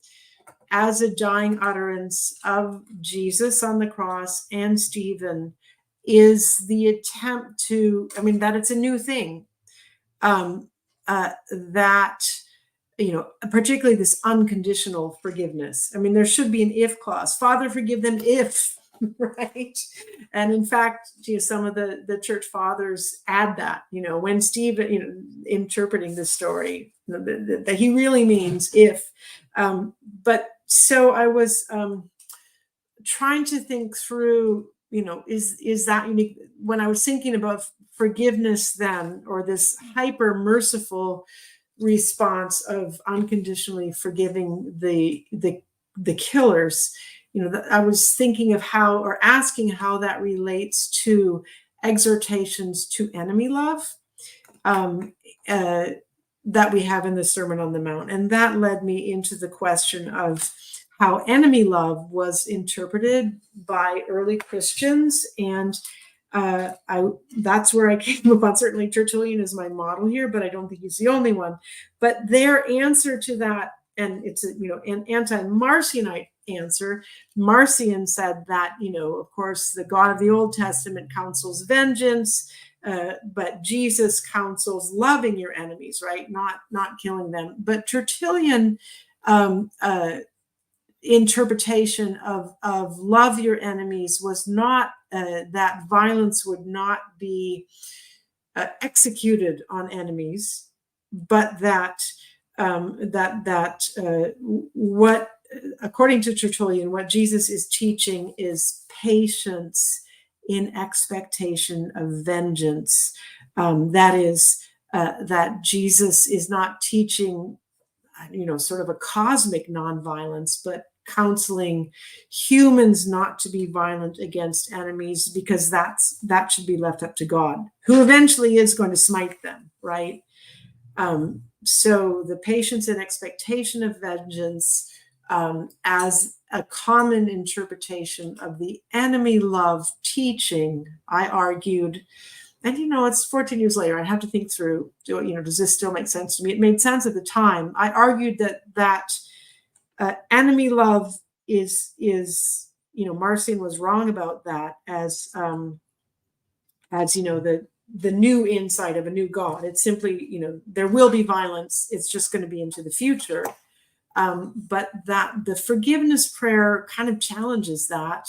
as a dying utterance of Jesus on the cross and Stephen is the attempt to, that it's a new thing. That, particularly this unconditional forgiveness. There should be an if clause. Father, forgive them if, right? And in fact, some of the church fathers add that, when Stephen, interpreting this story, that he really means if. But so I was trying to think through, is that unique? When I was thinking about forgiveness then, or this hyper merciful response of unconditionally forgiving the killers, I was thinking of asking how that relates to exhortations to enemy love that we have in the Sermon on the Mount. And that led me into the question of how enemy love was interpreted by early Christians. And that's where I came upon, certainly Tertullian is my model here, but I don't think he's the only one. But their answer to that and it's a, an anti-Marcionite answer. Marcion said that, of course, the God of the Old Testament counsels vengeance, but Jesus counsels loving your enemies, right? Not killing them. But Tertullian interpretation of love your enemies was not that violence would not be executed on enemies, but that what, according to Tertullian, what Jesus is teaching is patience in expectation of vengeance. That is, that Jesus is not teaching, sort of a cosmic nonviolence, but counseling humans not to be violent against enemies, because that should be left up to God, who eventually is going to smite them, right? So the patience and expectation of vengeance, as a common interpretation of the enemy love teaching, I argued, and it's 14 years later, I have to think through, does this still make sense to me? It made sense at the time. I argued that enemy love is Marcion was wrong about that as the new insight of a new God. It's simply, there will be violence. It's just going to be into the future. But that the forgiveness prayer kind of challenges that,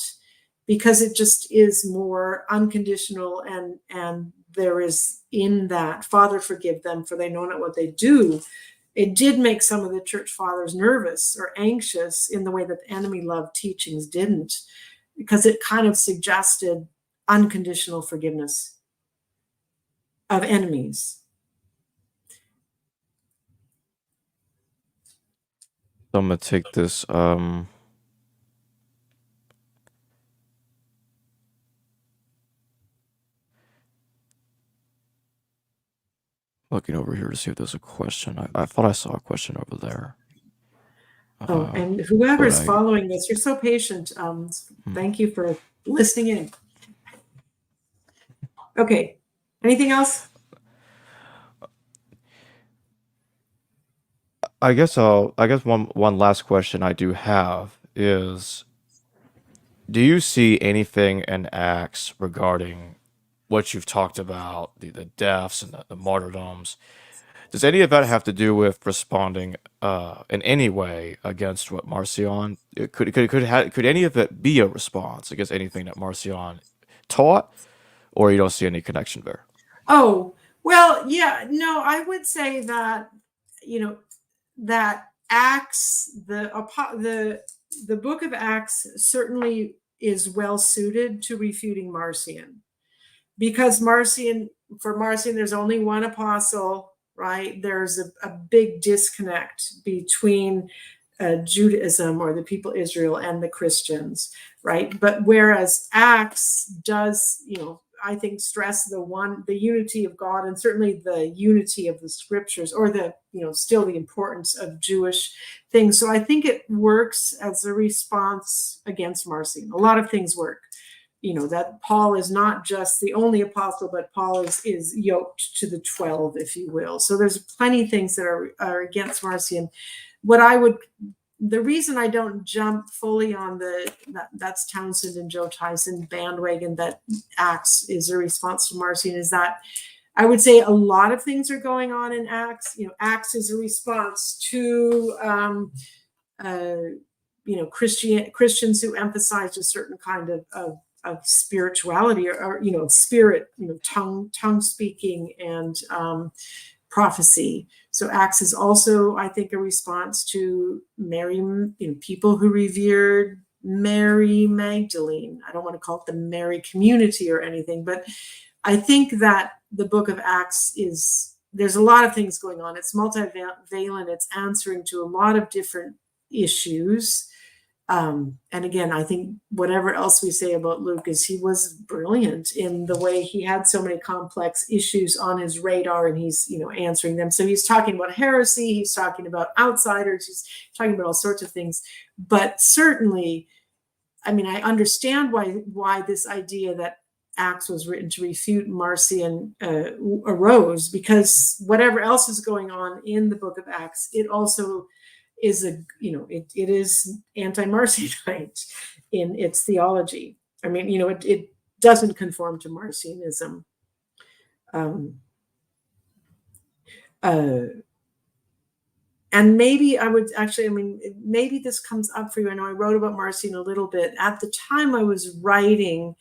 because it just is more unconditional, and there is in that, Father, forgive them, for they know not what they do. It did make some of the church fathers nervous or anxious in the way that the enemy love teachings didn't, because it kind of suggested unconditional forgiveness of enemies. So I'm gonna take this. Looking over here to see if there's a question. I thought I saw a question over there. And whoever's following this, you're so patient. Thank you for listening in. Okay. Anything else? I guess one last question I do have is, do you see anything in Acts regarding what you've talked about, the deaths and the martyrdoms? Does any of that have to do with responding in any way against what Marcion could any of it be a response against anything that Marcion taught, or you don't see any connection there? Oh, well, yeah, no, I would say that, that Acts, the book of Acts certainly is well suited to refuting Marcion, because for Marcion, there's only one apostle, right? There's a big disconnect between Judaism, or the people Israel, and the Christians, right? But whereas Acts does, I think, stress the unity of God, and certainly the unity of the scriptures, or the, still the importance of Jewish things. So I think it works as a response against Marcion. A lot of things work. That Paul is not just the only apostle, but Paul is yoked to the 12, if you will. So there's plenty of things that are against Marcion. The reason I don't jump fully on that's Townsend and Joe Tyson bandwagon that Acts is a response to Marcion is that I would say a lot of things are going on in Acts. Acts is a response to Christians who emphasize a certain kind of spirituality, or spirit, tongue speaking, and prophecy. So Acts is also, I think, a response to Mary, people who revered Mary Magdalene. I don't want to call it the Mary community or anything, but I think that the book of Acts there's a lot of things going on. It's multivalent. It's answering to a lot of different issues. And again, I think whatever else we say about Luke, is he was brilliant in the way he had so many complex issues on his radar, and he's, answering them. So he's talking about heresy, he's talking about outsiders, he's talking about all sorts of things. But certainly, I understand why this idea that Acts was written to refute Marcion arose, because whatever else is going on in the book of Acts, it also is it is anti-Marcionite in its theology. I mean, it doesn't conform to Marcionism. And maybe I would actually, maybe this comes up for you. I know I wrote about Marcion a little bit. At the time I was writing,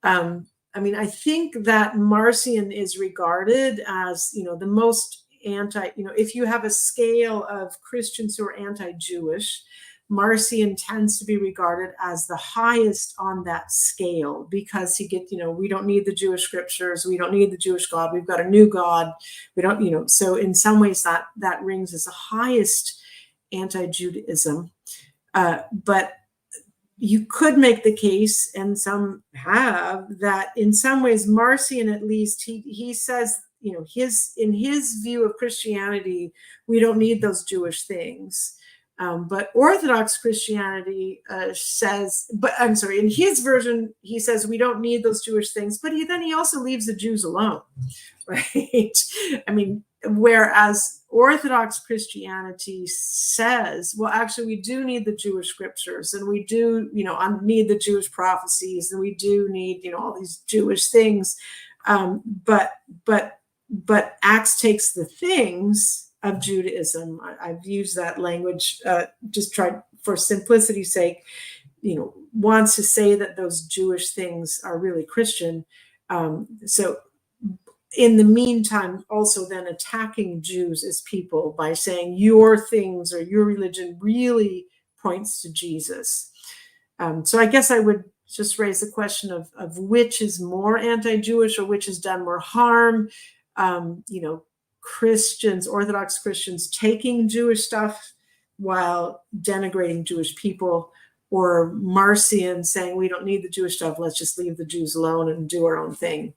I think that Marcion is regarded as, the most if you have a scale of Christians who are anti-Jewish, Marcion tends to be regarded as the highest on that scale, because he gets, we don't need the Jewish scriptures, we don't need the Jewish God, we've got a new God, we don't, so in some ways that rings as the highest anti-Judaism. But you could make the case, and some have, that in some ways Marcion, at least, he says, in his view of Christianity, we don't need those Jewish things. But Orthodox Christianity says, in his version, he says we don't need those Jewish things, but he also leaves the Jews alone, right? Whereas Orthodox Christianity says, well, actually, we do need the Jewish scriptures, and we do, need the Jewish prophecies, and we do need, all these Jewish things. But Acts takes the things of Judaism. I've used that language, just tried for simplicity's sake, wants to say that those Jewish things are really Christian. So in the meantime, also then attacking Jews as people by saying your things or your religion really points to Jesus. So I guess I would just raise the question of which is more anti-Jewish or which has done more harm. Christians, Orthodox Christians, taking Jewish stuff while denigrating Jewish people, or Marcion saying we don't need the Jewish stuff, let's just leave the Jews alone and do our own thing.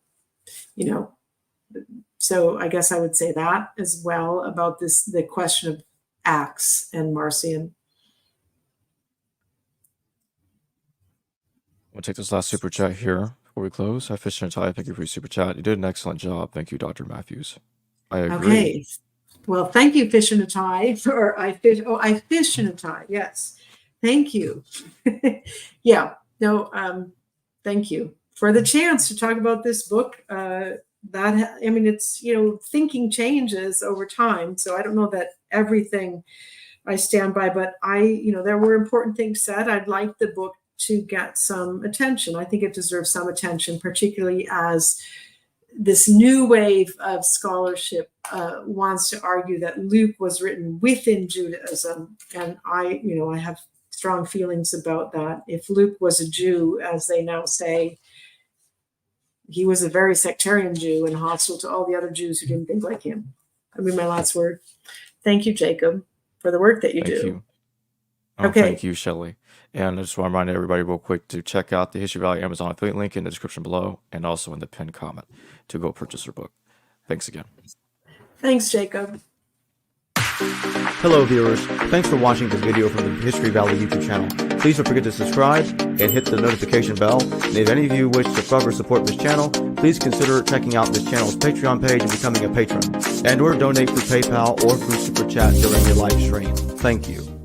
So I guess I would say that as well about the question of Acts and Marcion. We'll take this last super chat here before we close. Hi, Fish and Ty. Thank you for your super chat. You did an excellent job. Thank you, Dr. Matthews. I agree. Okay. Well, thank you, Fish and a Tie, or I fish and a tie. Yes. Thank you. Yeah. No, thank you for the chance to talk about this book. It's, thinking changes over time. So I don't know that everything I stand by, but there were important things said. I'd like the book to get some attention. I think it deserves some attention, particularly as this new wave of scholarship wants to argue that Luke was written within Judaism. And I have strong feelings about that. If Luke was a Jew, as they now say, he was a very sectarian Jew and hostile to all the other Jews who didn't think like him. That'll be my last word. Thank you, Jacob, for the work that you do. Thank you. Okay. Thank you, Shelly. And I just want to remind everybody real quick to check out the History Valley Amazon affiliate link in the description below and also in the pinned comment to go purchase her book. Thanks again. Thanks, Jacob. Hello viewers, thanks for watching this video from the History Valley YouTube channel. Please don't forget to subscribe and hit the notification bell. And if any of you wish to further support this channel, please consider checking out this channel's Patreon page and becoming a patron. And or donate through PayPal or through Super Chat during your live stream. Thank you.